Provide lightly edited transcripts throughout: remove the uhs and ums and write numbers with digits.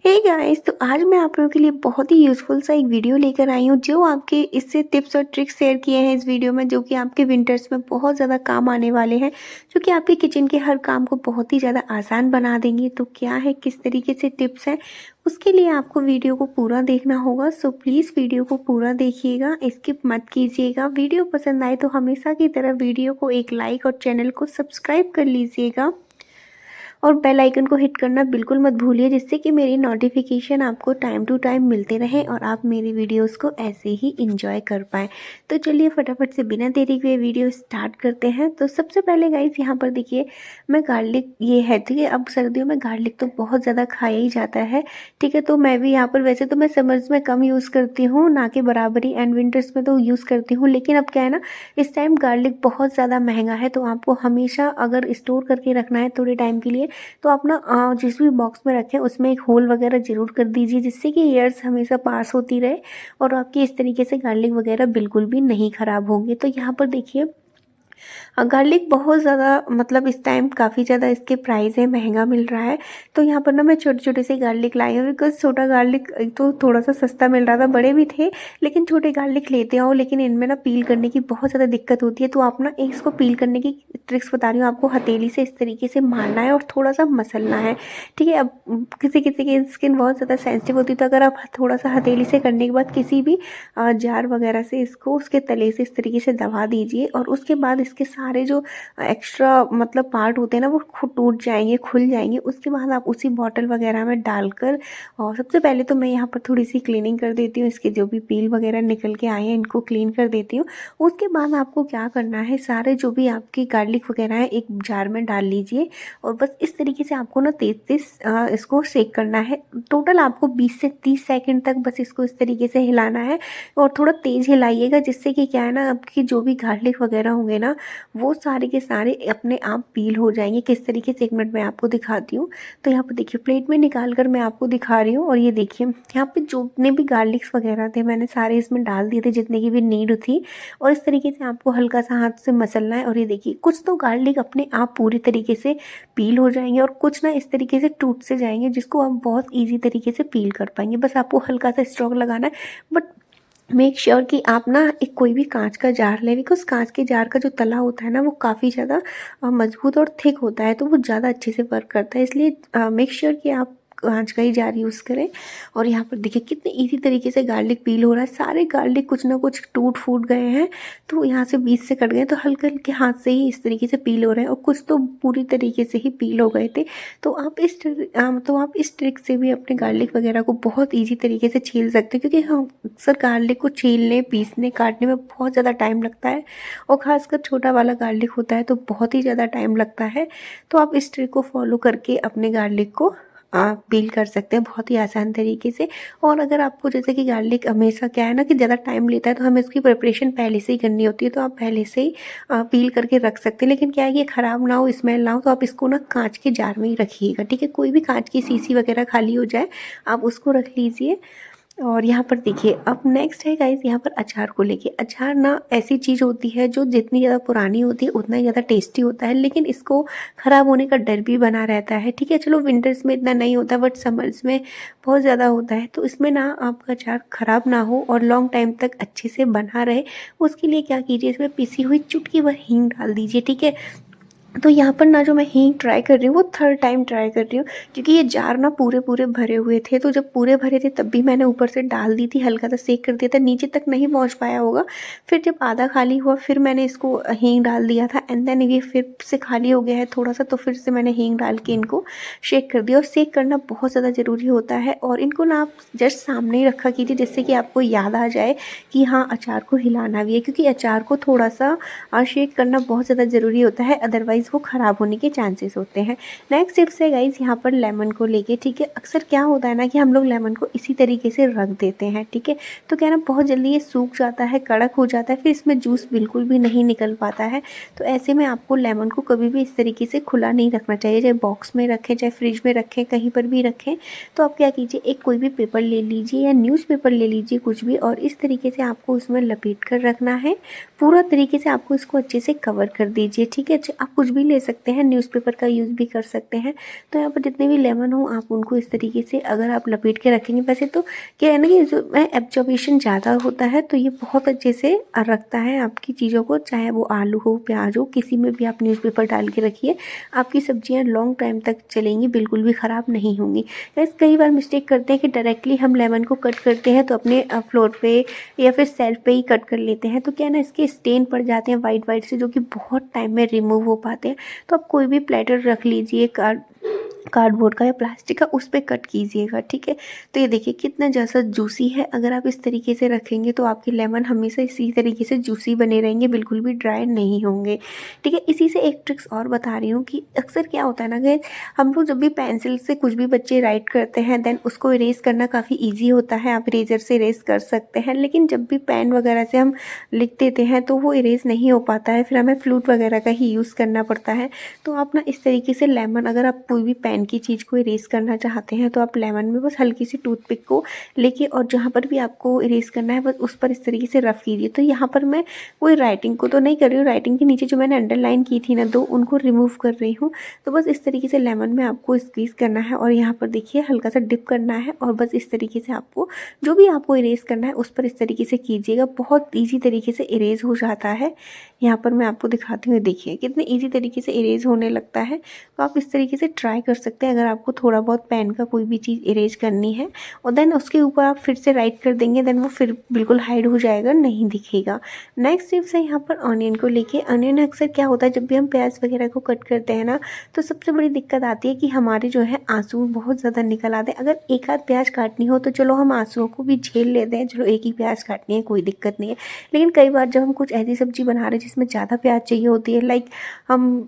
Hey guys, तो आज मैं आप लोगों के लिए बहुत ही यूज़फुल सा एक वीडियो लेकर आई हूँ जो आपके इससे टिप्स और ट्रिक्स शेयर किए हैं इस वीडियो में, जो कि आपके विंटर्स में बहुत ज़्यादा काम आने वाले हैं, जो कि आपके किचन के हर काम को बहुत ही ज़्यादा आसान बना देंगे। तो क्या है, किस तरीके से टिप्स हैं, उसके लिए आपको वीडियो को पूरा देखना होगा। सो प्लीज़ वीडियो को पूरा देखिएगा, स्किप मत कीजिएगा। वीडियो पसंद आए तो हमेशा की तरह वीडियो को एक लाइक और चैनल को सब्सक्राइब कर लीजिएगा और बेल आइकन को हिट करना बिल्कुल मत भूलिए, जिससे कि मेरी नोटिफिकेशन आपको टाइम टू टाइम मिलते रहे और आप मेरी वीडियोस को ऐसे ही एंजॉय कर पाएँ। तो चलिए फटाफट से बिना देरी के वीडियो स्टार्ट करते हैं। तो सबसे पहले गाइस यहाँ पर देखिए, मैं गार्लिक ये है, ठीक है। अब सर्दियों में गार्लिक तो बहुत ज़्यादा खाया ही जाता है, ठीक है। तो मैं भी यहाँ पर, वैसे तो मैं समर्स में कम यूज़ करती हूँ, ना कि बराबरी, एंड विंटर्स में तो यूज़ करती हूँ। लेकिन अब क्या है ना, इस टाइम गार्लिक बहुत ज़्यादा महंगा है, तो आपको हमेशा अगर स्टोर करके रखना है थोड़े टाइम के लिए, तो आप ना जिस भी बॉक्स में रखें उसमें एक होल वगैरह ज़रूर कर दीजिए, जिससे कि एयर्स हमेशा पास होती रहे और आपकी इस तरीके से गार्लिक वगैरह बिल्कुल भी नहीं ख़राब होंगे। तो यहाँ पर देखिए, गार्लिक बहुत ज़्यादा, मतलब इस टाइम काफ़ी ज़्यादा इसके प्राइस है, महंगा मिल रहा है। तो यहाँ पर ना मैं छोटे-छोटे से गार्लिक लाई हूँ, बिकॉज़ छोटा गार्लिक एक तो थोड़ा-सा सस्ता मिल रहा था, बड़े भी थे, लेकिन छोटे गार्लिक लेते आओ, लेकिन इनमें ना पील करने की बहुत ज़्यादा दिक्कत होती है। तो आप ना एक इसको पील करने की ट्रिक्स बता रही हूँ आपको। हथेली से इस तरीके से मारना है और थोड़ा-सा मसलना है, ठीक है। अब किसी-किसी की स्किन बहुत ज़्यादा सेंसिटिव होती है, तो अगर आप थोड़ा-सा हथेली से करने के बाद किसी भी जार वगैरह से इसको उसके तले से इस तरीके से दबा दीजिए, और उसके बाद इसके सारे जो एक्स्ट्रा मतलब पार्ट होते हैं ना, वो टूट जाएंगे, खुल जाएंगे। उसके बाद आप उसी बॉटल वगैरह में डालकर, और सबसे पहले तो मैं यहाँ पर थोड़ी सी क्लीनिंग कर देती हूँ, इसके जो भी पील वगैरह निकल के आए हैं इनको क्लीन कर देती हूँ। उसके बाद आपको क्या करना है, सारे जो भी आपकी गार्लिक वगैरह है एक जार में डाल लीजिए, और बस इस तरीके से आपको ना तेज तेज इसको शेक करना है। टोटल आपको 20 से 30 सेकंड तक बस इसको इस तरीके से हिलाना है, और थोड़ा तेज हिलाइएगा, जिससे कि क्या है ना, आपकी जो भी गार्लिक वगैरह होंगे ना, वो सारे के सारे अपने आप पील हो जाएंगे। किस तरीके से, एक मिनट में आपको दिखाती हूँ। तो यहाँ पर देखिए, प्लेट में निकाल कर मैं आपको दिखा रही हूँ, और ये देखिए यहाँ पे जितने भी गार्लिक्स वगैरह थे मैंने सारे इसमें डाल दिए थे, जितने की भी नीड थी। और इस तरीके से आपको हल्का सा हाथ से मसलना है, और ये देखिए कुछ तो गार्लिक अपने आप पूरी तरीके से पील हो जाएंगे, और कुछ ना इस तरीके से टूट से जाएंगे, जिसको आप बहुत ईजी तरीके से पील कर पाएंगे। बस आपको हल्का सा स्ट्रोक लगाना है, बट मेक श्योर कि आप ना एक कोई भी कांच का जार लें, बिकॉज कांच के जार का जो तला होता है ना, वो काफ़ी ज़्यादा मजबूत और थिक होता है, तो वो ज़्यादा अच्छे से वर्क करता है। इसलिए मेक श्योर कि आप कांच का ही जार यूज़ करें। और यहाँ पर देखिए कितने इजी तरीके से गार्लिक पील हो रहा है। सारे गार्लिक कुछ ना कुछ टूट फूट गए हैं, तो यहाँ से बीच से कट गए, तो हल्के हल्के हाथ से ही इस तरीके से पील हो रहे हैं, और कुछ तो पूरी तरीके से ही पील हो गए थे। तो आप इस ट्रिक से भी अपने गार्लिक वगैरह को बहुत ईजी तरीके से छील सकते हैं, क्योंकि हम अक्सर गार्लिक को छीलने, पीसने, काटने में बहुत ज़्यादा टाइम लगता है, और ख़ासकर छोटा वाला गार्लिक होता है तो बहुत ही ज़्यादा टाइम लगता है। तो आप इस ट्रिक को फॉलो करके अपने गार्लिक को पील कर सकते हैं बहुत ही आसान तरीके से। और अगर आपको, जैसे कि गार्लिक हमेशा क्या है ना कि ज़्यादा टाइम लेता है, तो हमें इसकी प्रिपरेशन पहले से ही करनी होती है, तो आप पहले से ही पील करके रख सकते हैं। लेकिन क्या है कि ख़राब ना हो, स्मेल ना हो, तो आप इसको ना कांच के जार में ही रखिएगा, ठीक है। कोई भी कांच की शीशी वगैरह खाली हो जाए, आप उसको रख लीजिए। और यहाँ पर देखिए, अब नेक्स्ट है गाइस, यहाँ पर अचार को लेके। अचार ना ऐसी चीज़ होती है जो जितनी ज़्यादा पुरानी होती है उतना ही ज़्यादा टेस्टी होता है, लेकिन इसको ख़राब होने का डर भी बना रहता है, ठीक है। चलो विंटर्स में इतना नहीं होता, बट समर्स में बहुत ज़्यादा होता है। तो इसमें ना आपका अचार ख़राब ना हो और लॉन्ग टाइम तक अच्छे से बना रहे, उसके लिए क्या कीजिए, इसमें पिसी हुई चुटकी भर हींग डाल दीजिए, ठीक है। तो यहाँ पर ना जो मैं हींग ट्राई कर रही हूँ, वो थर्ड टाइम ट्राई कर रही हूँ, क्योंकि ये जार ना पूरे पूरे भरे हुए थे। तो जब पूरे भरे थे तब भी मैंने ऊपर से डाल दी थी, हल्का सा सेक कर दिया था, नीचे तक नहीं पहुँच पाया होगा। फिर जब आधा खाली हुआ, फिर मैंने इसको हींग डाल दिया था, एंड देन ये फिर से खाली हो गया है थोड़ा सा, तो फिर से मैंने हींग डाल के इनको शेक कर दिया। और शेक करना बहुत ज़्यादा ज़रूरी होता है, और इनको ना आप जस्ट सामने ही रखा कीजिए, जिससे कि आपको याद आ जाए कि हाँ, अचार को हिलाना भी है, क्योंकि अचार को थोड़ा सा शेक करना बहुत ज़्यादा ज़रूरी होता है, अदरवाइज़ वो ख़राब होने के चांसेस होते हैं। नेक्स्ट टिप्स है गाइस, यहाँ पर लेमन को लेके, ठीक है। अक्सर क्या होता है ना कि हम लोग लेमन को इसी तरीके से रख देते हैं, ठीक है। तो क्या ना, बहुत जल्दी ये सूख जाता है, कड़क हो जाता है, फिर इसमें जूस बिल्कुल भी नहीं निकल पाता है। तो ऐसे में आपको लेमन को कभी भी इस तरीके से खुला नहीं रखना चाहिए, चाहे बॉक्स में रखें, चाहे फ्रिज में रखें, कहीं पर भी रखें। तो आप क्या कीजिए, एक कोई भी पेपर ले लीजिए या न्यूज़पेपर ले लीजिए, कुछ भी, और इस तरीके से आपको उसमें लपेट कर रखना है। पूरा तरीके से आपको इसको अच्छे से कवर कर दीजिए, ठीक है। आप कुछ कुछ भी ले सकते हैं, न्यूज़पेपर का यूज़ भी कर सकते हैं। तो यहाँ पर जितने भी लेमन हो आप उनको इस तरीके से अगर आप लपेट के रखेंगे, वैसे तो क्या है ना कि जो एब्जॉर्बेशन ज़्यादा होता है तो ये बहुत अच्छे से रखता है आपकी चीज़ों को, चाहे वो आलू हो, प्याज हो, किसी में भी आप न्यूज़पेपर डाल के रखिए, आपकी सब्जियाँ लॉन्ग टाइम तक चलेंगी, बिल्कुल भी ख़राब नहीं होंगी। गाइस कई बार मिस्टेक करते हैं कि डायरेक्टली हम लेमन को कट करते हैं तो अपने फ्लोर पे या फिर सेल्फ पे ही कट कर लेते हैं, तो क्या है ना इसके स्टेन पड़ जाते हैं वाइट वाइट से, जो कि बहुत टाइम में रिमूव हो पाते हैं। तो आप कोई भी प्लेटर रख लीजिए कार्डबोर्ड का या प्लास्टिक का, उस पे कट कीजिएगा, ठीक है। तो ये देखिए कितना ज़्यादा जूसी है, अगर आप इस तरीके से रखेंगे तो आपके लेमन हमेशा इसी तरीके से जूसी बने रहेंगे, बिल्कुल भी ड्राई नहीं होंगे, ठीक है। इसी से एक ट्रिक्स और बता रही हूँ कि अक्सर क्या होता है ना कि हम लोग जब भी पेंसिल से कुछ भी बच्चे राइट करते हैं देन उसको इरेज करना काफ़ी ईजी होता है, आप इरेजर से इरेज कर सकते हैं, लेकिन जब भी पेन वगैरह से हम लिख देते हैं तो वो इरेज नहीं हो पाता है, फिर हमें फ्लूट वगैरह का ही यूज़ करना पड़ता है। तो आप ना इस तरीके से लेमन, अगर आप कोई भी पेन की चीज़ को इरेज करना चाहते हैं तो आप लेमन में बस हल्की सी टूथपिक को लेके और जहाँ पर भी आपको इरेज करना है बस उस पर इस तरीके से रफ कीजिए। तो यहाँ पर मैं कोई राइटिंग को तो नहीं कर रही हूँ, राइटिंग के नीचे जो मैंने अंडरलाइन की थी ना दो, उनको रिमूव कर रही हूँ। तो बस इस तरीके से लेमन में आपको स्क्वीज़ करना है और यहाँ पर देखिए हल्का सा डिप करना है और बस इस तरीके से आपको जो भी आपको इरेज करना है उस पर इस तरीके से कीजिएगा, बहुत ईजी तरीके से इरेज हो जाता है। यहाँ पर मैं आपको दिखाती हूँ, देखिए कितने ईजी तरीके से इरेज होने लगता है। तो आप इस तरीके से ट्राई कर सकते हैं अगर आपको थोड़ा बहुत पेन का कोई भी चीज़ इरेज करनी है, और देन उसके ऊपर आप फिर से राइट कर देंगे, देन वो फिर बिल्कुल हाइड हो जाएगा, नहीं दिखेगा। नेक्स्ट टिप्स है यहाँ पर ऑनियन को लेके। ऑनियन अक्सर क्या होता है जब भी हम प्याज वगैरह को कट करते हैं ना, तो सबसे बड़ी दिक्कत आती है कि हमारे जो है आंसू बहुत ज़्यादा निकल आते हैं। अगर एक आध प्याज काटनी हो तो चलो हम आंसुओं को भी झेल लेते हैं, चलो एक ही प्याज काटनी है कोई दिक्कत नहीं है। लेकिन कई बार जब हम कुछ ऐसी सब्जी बना रहे हैं जिसमें ज़्यादा प्याज चाहिए होती है, लाइक हम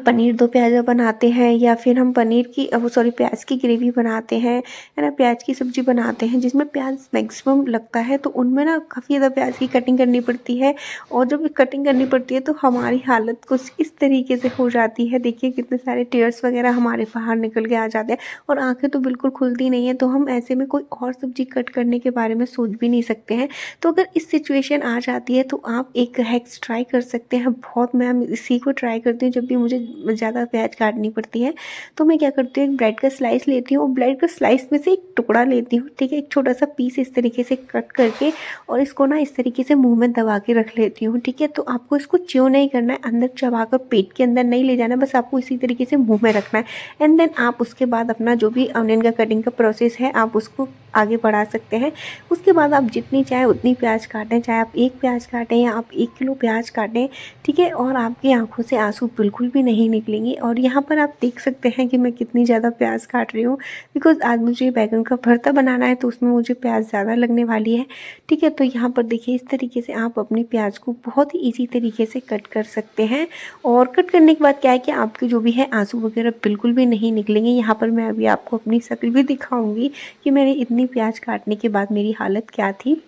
पनीर दो प्याज़ा बनाते हैं या फिर हम पनीर की प्याज की ग्रेवी बनाते हैं, है ना, प्याज की सब्ज़ी बनाते हैं जिसमें प्याज मैक्सिमम लगता है, तो उनमें ना काफ़ी ज़्यादा प्याज की कटिंग करनी पड़ती है। और जब कटिंग करनी पड़ती है तो हमारी हालत कुछ इस तरीके से हो जाती है, देखिए कितने सारे टीयर्स वगैरह हमारे बाहर निकल के आ जाते हैं और आँखें तो बिल्कुल खुलती नहीं है। तो हम ऐसे में कोई और सब्ज़ी कट करने के बारे में सोच भी नहीं सकते हैं। तो अगर इस सिचुएशन आ जाती है तो आप एक हैक्स ट्राई कर सकते हैं, बहुत मैं इसी को ट्राई करती हूँ जब भी मुझे ज़्यादा प्याज काटनी पड़ती है। तो मैं क्या करती हूँ, एक ब्रेड का स्लाइस लेती हूँ और ब्रेड का स्लाइस में से एक टुकड़ा लेती हूँ, ठीक है, एक छोटा सा पीस इस तरीके से कट करके और इसको ना इस तरीके से मुंह में दबा के रख लेती हूँ, ठीक है। तो आपको इसको च्यू नहीं करना है, अंदर चबा कर पेट के अंदर नहीं ले जाना, बस आपको इसी तरीके से मुँह में रखना है। एंड देन आप उसके बाद अपना जो भी ऑनियन का कटिंग का प्रोसेस है आप उसको आगे बढ़ा सकते हैं। उसके बाद आप जितनी चाहे उतनी प्याज काटें, चाहे आप एक प्याज काटें या आप 1 किलो प्याज काटें, ठीक है, और आपकी आंखों से आंसू बिल्कुल भी नहीं निकलेंगे। और यहाँ पर आप देख सकते हैं कि मैं कितनी ज़्यादा प्याज काट रही हूँ, बिकॉज़ आज मुझे बैंगन का भरता बनाना है तो उसमें मुझे प्याज ज़्यादा लगने वाली है, ठीक है। तो यहाँ पर देखिए इस तरीके से आप अपनी प्याज को बहुत ही ईजी तरीके से कट कर सकते हैं। और कट करने के बाद क्या है कि आपके जो भी है आंसू वगैरह बिल्कुल भी नहीं निकलेंगे। यहाँ पर मैं अभी आपको अपनी शक्ल भी दिखाऊंगी कि मैंने इतनी प्याज काटने के बाद मेरी हालत क्या थी।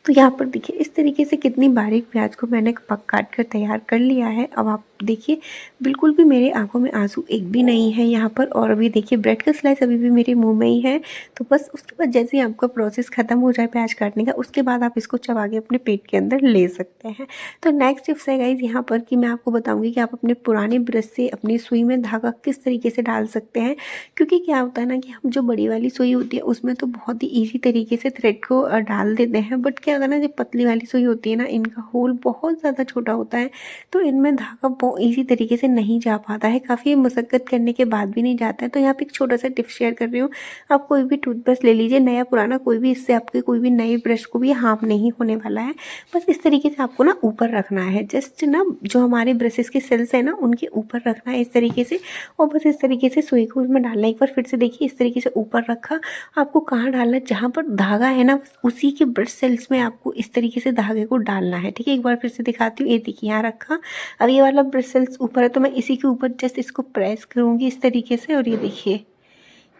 तो यहाँ पर देखिए इस तरीके से कितनी बारीक प्याज को मैंने पक काट कर तैयार कर लिया है। अब आप देखिए बिल्कुल भी मेरे आंखों में आंसू एक भी नहीं है यहाँ पर। और अभी देखिए ब्रेड का स्लाइस अभी भी मेरे मुंह में ही है। तो बस उसके बाद जैसे ही आपका प्रोसेस ख़त्म हो जाए प्याज काटने का, उसके बाद आप इसको चबा के अपने पेट के अंदर ले सकते हैं। तो नेक्स्ट टिप्स है गाइज यहाँ पर कि मैं आपको बताऊँगी कि आप अपने पुराने ब्रश से अपनी सुई में धागा किस तरीके से डाल सकते हैं। क्योंकि क्या होता है ना कि हम जो बड़ी वाली सुई होती है उसमें तो बहुत ही ईजी तरीके से थ्रेड को डाल देते हैं, बट क्या होता है ना जो पतली वाली सुई होती है ना, इनका होल बहुत ज़्यादा छोटा होता है, तो इनमें धागा बहुत ईजी तरीके से नहीं जा पाता है, काफ़ी मशक्क़त करने के बाद भी नहीं जाता है। तो यहाँ पे एक छोटा सा टिप शेयर कर रही हूँ। आप कोई भी टूथब्रश ले लीजिए, नया पुराना कोई भी, इससे आपके कोई भी नए ब्रश को भी हार्म नहीं होने वाला है। बस इस तरीके से आपको ना ऊपर रखना है, जस्ट ना जो हमारे ब्रशेस के सेल्स है ना उनके ऊपर रखना है इस तरीके से, और बस इस तरीके से सुई को उसमें डालना है। एक बार फिर से देखिए इस तरीके से ऊपर रखा, आपको कहाँ डालना है, जहाँ पर धागा है ना उसी के ब्रश सेल्स में आपको इस तरीके से धागे को डालना है, ठीक है। एक बार फिर से दिखाती हूँ, ये देखिए यहाँ रखा, अब ये वाला ब्रश सेल्स ऊपर है तो मैं इसी के ऊपर जस्ट इसको प्रेस करूँगी इस तरीके से, और ये देखिए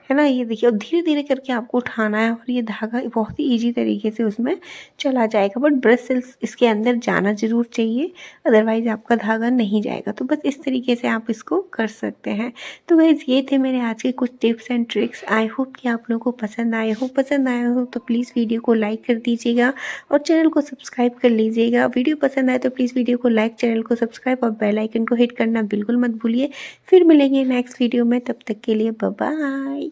है ना। ये देखिए और धीरे-धीरे करके आपको उठाना है और ये धागा बहुत ही ईज़ी तरीके से उसमें चला जाएगा। बट ब्लड सेल्स इसके अंदर जाना ज़रूर चाहिए, अदरवाइज़ आपका धागा नहीं जाएगा। तो बस इस तरीके से आप इसको कर सकते हैं। तो गाइज़ ये थे मेरे आज के कुछ tips and tricks. I hope कि आप लोगों को पसंद आए हो। पसंद आया हो तो प्लीज़ वीडियो को लाइक कर दीजिएगा और चैनल को सब्सक्राइब कर लीजिएगा। वीडियो पसंद आए तो प्लीज़ वीडियो को लाइक, चैनल को सब्सक्राइब और बेल आइकन को हिट करना बिल्कुल मत भूलिए। फिर मिलेंगे नेक्स्ट वीडियो में, तब तक के लिए बाय बाय।